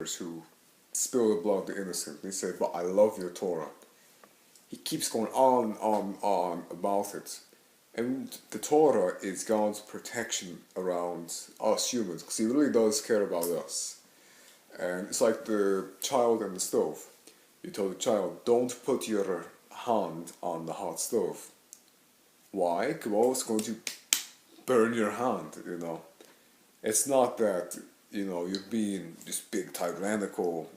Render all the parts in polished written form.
who spill the blood of the innocent. They say, but I love your Torah. He keeps going on and on about it. And the Torah is God's protection around us humans, because He really does care about us. And it's like the child and the stove. You tell the child, don't put your hand on the hot stove. Why? Well, it's going to burn your hand, you know. It's not that, you know, you're being this big tyrannical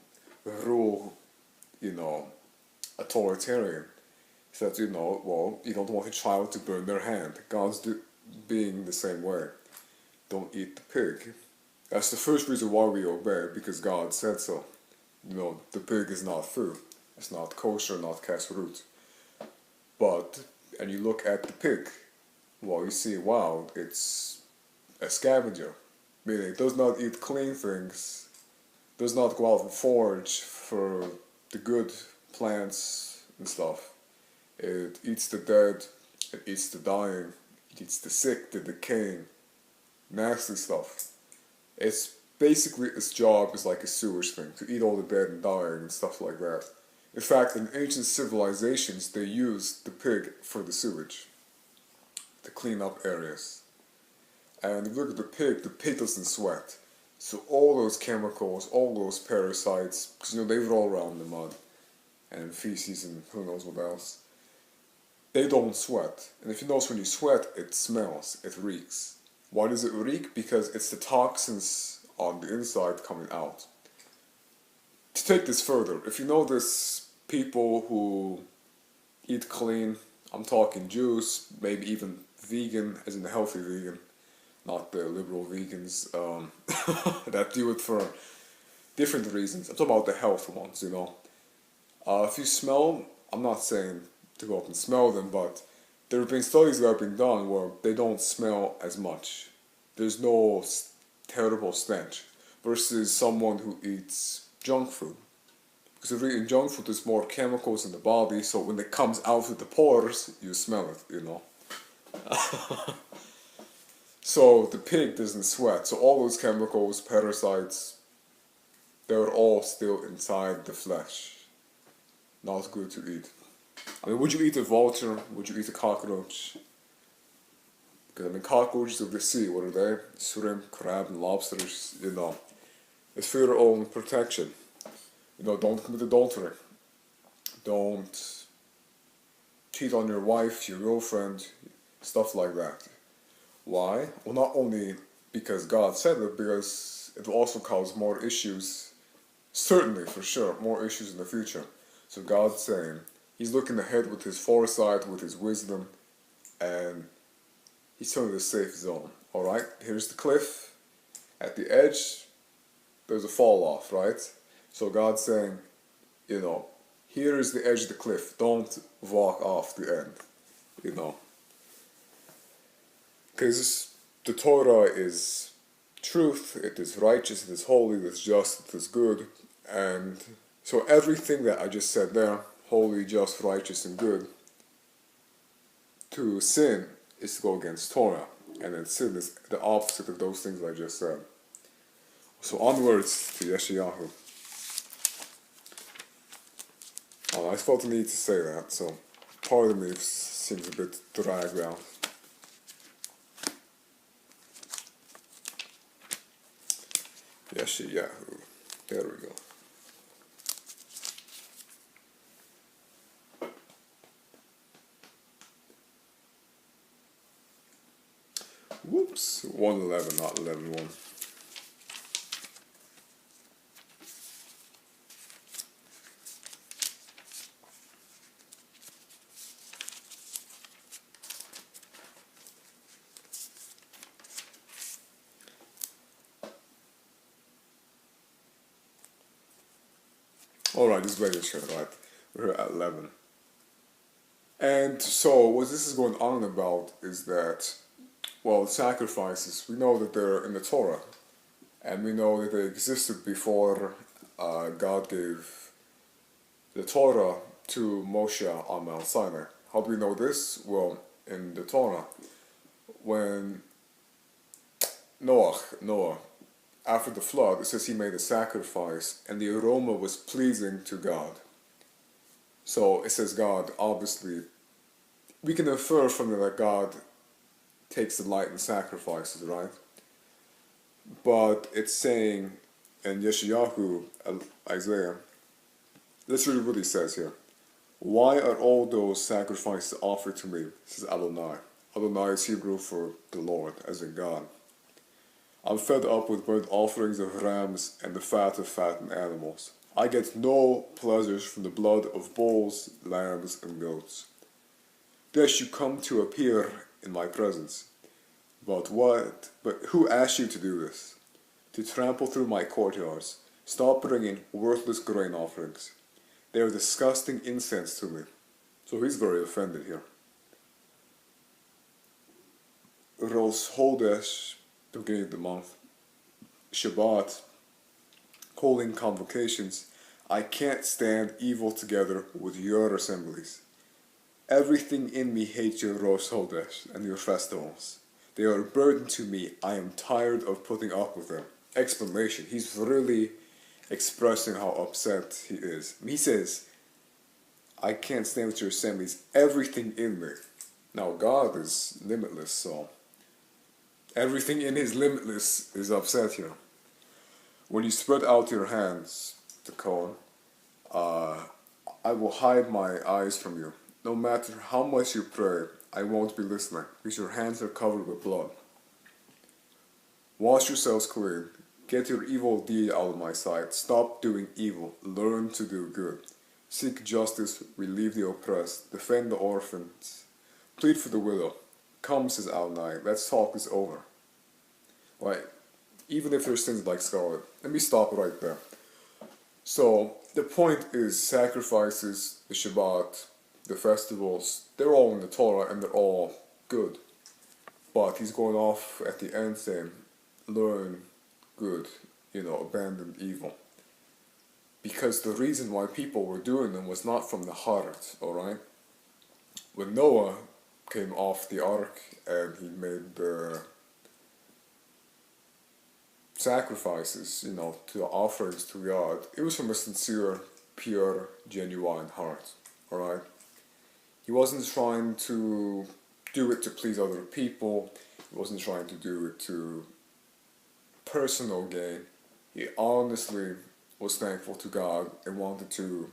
rule, you know, authoritarian. It's that, you know, well, you don't want a child to burn their hand. God's being the same way. Don't eat the pig. That's the first reason why we obey, because God said so. You know, the pig is not food. It's not kosher, not kashrut. But, and you look at the pig, well, you see, wow, it's a scavenger. Meaning, it does not eat clean things, does not go out and forage for the good plants and stuff. It eats the dead, it eats the dying, it eats the sick, the decaying, nasty stuff. It's basically, its job is like a sewage thing, to eat all the dead and dying and stuff like that. In fact, in ancient civilizations, they used the pig for the sewage, to clean up areas. And if you look at the pig doesn't sweat. So all those chemicals, all those parasites, because you know, they roll around in the mud, and feces and who knows what else, they don't sweat. And if you notice, when you sweat, it smells, it reeks. Why does it reek? Because it's the toxins on the inside coming out. To take this further, if you notice people who eat clean, I'm talking Jews, maybe even vegan, as in a healthy vegan, not the liberal vegans that do it for different reasons. I'm talking about the health ones, you know. If you smell, I'm not saying to go up and smell them, but there have been studies that have been done where they don't smell as much. There's no terrible stench versus someone who eats junk food. Because if you're eating junk food, there's more chemicals in the body, so when it comes out through the pores, you smell it, you know. So the pig doesn't sweat, so all those chemicals, parasites, they're all still inside the flesh. Not good to eat. I mean, would you eat a vulture? Would you eat a cockroach? Because I mean, cockroaches of the sea, what are they? Shrimp, crab, and lobsters, you know. It's for your own protection. You know, don't commit adultery. Don't cheat on your wife, your girlfriend, stuff like that. Why? Well, not only because God said it, because it will also cause more issues, certainly, for sure, more issues in the future. So God's saying, He's looking ahead with His foresight, with His wisdom, and He's telling you the safe zone. Alright, here's the cliff. At the edge, there's a fall off, right? So God's saying, you know, here is the edge of the cliff. Don't walk off the end, you know. Because the Torah is truth, it is righteous, it is holy, it is just, it is good. And so everything that I just said there, holy, just, righteous, and good, to sin is to go against Torah. And then sin is the opposite of those things I just said. So onwards to Yeshayahu. I felt the need to say that, so part of me seems a bit dragged out. Yeshayahu. There we go. Whoops, 111, not 11:1. Alright, this is very short, right? We're at 11. And so, what this is going on about is that, well, sacrifices, we know that they're in the Torah. And we know that they existed before God gave the Torah to Moshe on Mount Sinai. How do we know this? Well, in the Torah, when Noah after the flood, it says he made a sacrifice, and the aroma was pleasing to God. So it says God, obviously, we can infer from it that God takes delight in sacrifices, right? But it's saying in Yeshayahu, Isaiah, let's read what he says here. Why are all those sacrifices offered to me? This is Adonai. Adonai is Hebrew for the Lord, as in God. I'm fed up with burnt offerings of rams and the fat of fattened animals. I get no pleasures from the blood of bulls, lambs, and goats. Thus you come to appear in my presence. But what? But who asked you to do this? To trample through my courtyards. Stop bringing worthless grain offerings. They are disgusting incense to me. So he's very offended here. Rosh Hodesh, the beginning of the month. Shabbat, holding convocations. I can't stand evil together with your assemblies. Everything in me hates your Rosh Hodesh and your festivals. They are a burden to me. I am tired of putting up with them. Exclamation. He's really expressing how upset he is. He says, I can't stand with your assemblies. Everything in me. Now God is limitless, so everything in his limitless is upset here. When you spread out your hands, the Kohen, I will hide my eyes from you. No matter how much you pray, I won't be listening, because your hands are covered with blood. Wash yourselves clean. Get your evil deed out of my sight. Stop doing evil. Learn to do good. Seek justice. Relieve the oppressed. Defend the orphans. Plead for the widow. Come, says Adonai. Let's talk this over. Right. Even if there's sins like scarlet. Let me stop right there. So, the point is sacrifices, the Shabbat, the festivals, they're all in the Torah and they're all good. But he's going off at the end saying, learn good, abandon evil. Because the reason why people were doing them was not from the heart, alright? When Noah came off the ark and he made the sacrifices, to the offerings to God, it was from a sincere, pure, genuine heart, alright? He wasn't trying to do it to please other people. He wasn't trying to do it to personal gain. He honestly was thankful to God and wanted to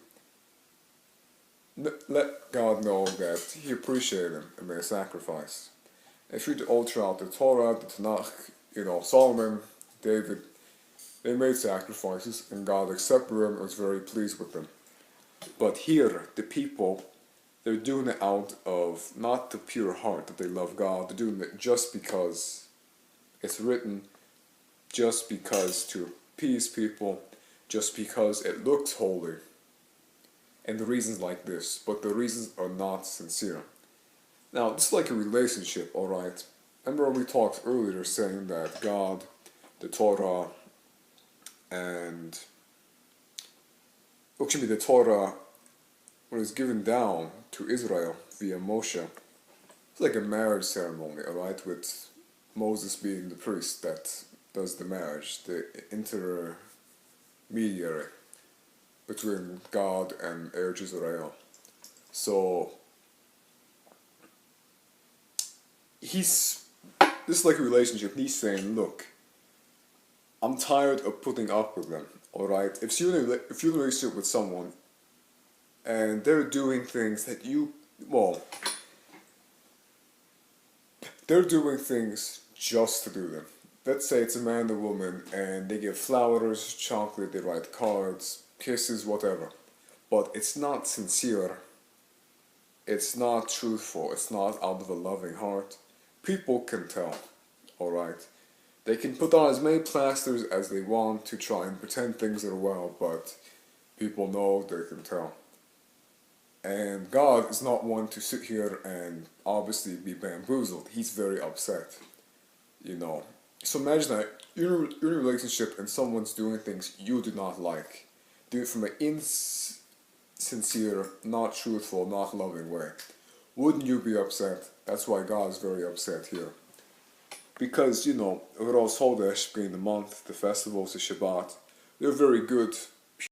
let God know that he appreciated him and made a sacrifice. If you read all throughout the Torah, the Tanakh, Solomon, David, they made sacrifices and God accepted them and was very pleased with them. But here, the people, they're doing it out of not the pure heart that they love God. They're doing it just because it's written, just because to appease people, just because it looks holy. And the reasons like this, but the reasons are not sincere. Now, this is like a relationship, alright? Remember when we talked earlier saying that God, the Torah, and the Torah, when it's given down to Israel via Moshe, it's like a marriage ceremony, alright, with Moses being the priest that does the marriage, the intermediary between God and Eretz Israel. So, this is like a relationship. He's saying, look, I'm tired of putting up with them, alright? If you're in a relationship with someone, and they're doing things that they're doing things just to do them. Let's say it's a man and a woman, and they give flowers, chocolate, they write cards, kisses, whatever. But it's not sincere. It's not truthful. It's not out of a loving heart. People can tell, alright? They can put on as many plasters as they want to try and pretend things are well, but people know, they can tell. And God is not one to sit here and obviously be bamboozled. He's very upset, So imagine that you're in a relationship and someone's doing things you do not like. Do it from an insincere, not truthful, not loving way. Wouldn't you be upset? That's why God is very upset here. because, you know, Rosh Chodesh being the month, the festivals, the Shabbat, they're very good